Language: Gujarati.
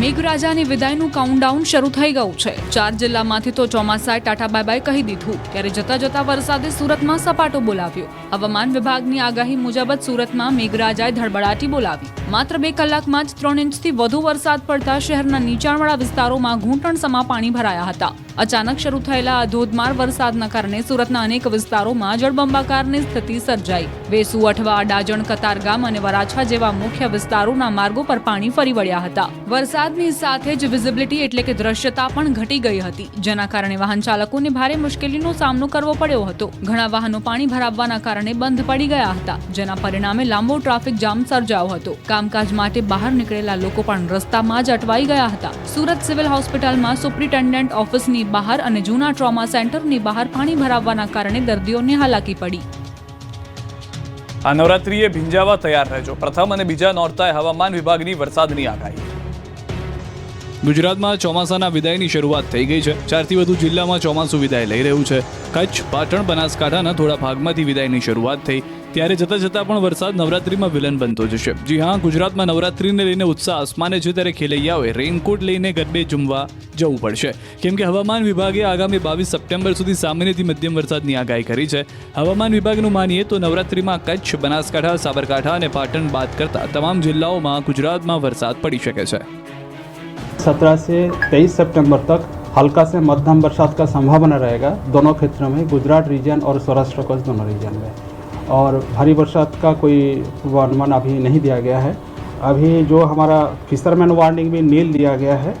મેઘરાજાની વિદાયનું કાઉન્ટડાઉન શરૂ થઈ ગયું છે। 4 જિલ્લામાંથી તો ચોમાસાએ ટાટા બાય બાય કહી દીધું। ત્યારે જતા જતા વરસાદે સુરતમાં સપાટો બોલાવ્યો। હવામાન વિભાગની આગાહી મુજબ જ સુરતમાં મેઘરાજાએ ધડબડાટી બોલાવી। માત્ર 2 કલાકમાં જ 3 ઇંચથી વધુ વરસાદ પડતા શહેરના નીચાણવાળા વિસ્તારોમાં ઘૂંટણસમા પાણી ભરાયા હતા। અચાનક શરૂ થયેલા આ ધોધમાર વરસાદના કારણે સુરતના અનેક વિસ્તારોમાં જળબંબાકારની સ્થિતિ સર્જાઈ। વેસુ, અઠવા, ડાજણ, કતારગામ અને વરાછા જેવા મુખ્ય વિસ્તારોના માર્ગો પર પાણી ફરી વળ્યા હતા। વરસાદની સાથે જ વિઝિબિલિટી એટલે કે દ્રશ્યતા પણ ઘટી ગઈ હતી, જેના કારણે વાહન ચાલકોને ભારે મુશ્કેલીનો સામનો કરવો પડ્યો હતો। ઘણા વાહનો પાણી ભરાવવાના કારણે બંધ પડી ગયા હતા, જેના પરિણામે લાંબો ટ્રાફિક જામ સર્જાયો હતો। કામકાજ માટે બહાર નીકળેલા લોકો પણ રસ્તામાં જ અટવાઈ ગયા હતા। સુરત સિવિલ હોસ્પિટલમાં સુપ્રિન્ટેન્ડન્ટ ઓફિસની બહાર અને જૂના ટ્રોમા સેન્ટરની બહાર પાણી ભરાવવાના કારણે દર્દીઓને હાલાકી પડી। આ નવરાત્રીએ ભીંજાવા તૈયાર રહેજો। પ્રથમ અને બીજા નોરતાએ હવામાન વિભાગની વરસાદની આગાહી। ગુજરાતમાં ચોમાસાના વિદાયની શરૂઆત થઈ ગઈ છે। 4થી વધુ જિલ્લામાં ચોમાસું વિદાય લઈ રહ્યું છે। કચ્છ, પાટણ, બનાસકાંઠાના થોડા ભાગમાંથી વિદાયની શરૂઆત થઈ, ત્યારે જતા જતા પણ વરસાદ નવરાત્રીમાં વિલન બનતો જશે। જી હા, ગુજરાતમાં નવરાત્રીને લઈને ઉત્સાહ આસમાને છે, ત્યારે ખેલૈયાઓએ રેઇનકોટ લઈને ગરબે ઝૂમવા જવું પડશે, કેમ કે હવામાન વિભાગે આગામી 22 સપ્ટેમ્બર સુધી સામાન્યથી મધ્યમ વરસાદની આગાહી કરી છે। હવામાન વિભાગનું માનીએ તો નવરાત્રીમાં કચ્છ, બનાસકાંઠા, સાબરકાંઠા અને પાટણ બાદ કરતા તમામ જિલ્લાઓમાં ગુજરાતમાં વરસાદ પડી શકે છે। 17 से 23 सितंबर तक हल्का से मध्यम बरसात का संभावना रहेगा दोनों क्षेत्रों में, गुजरात रीजन और सौराष्ट्र कच्छ दोनों रीजन में। और भारी बरसात का कोई पूर्वानुमान अभी नहीं दिया गया है। अभी जो हमारा फिशरमैन वार्निंग में नील दिया गया है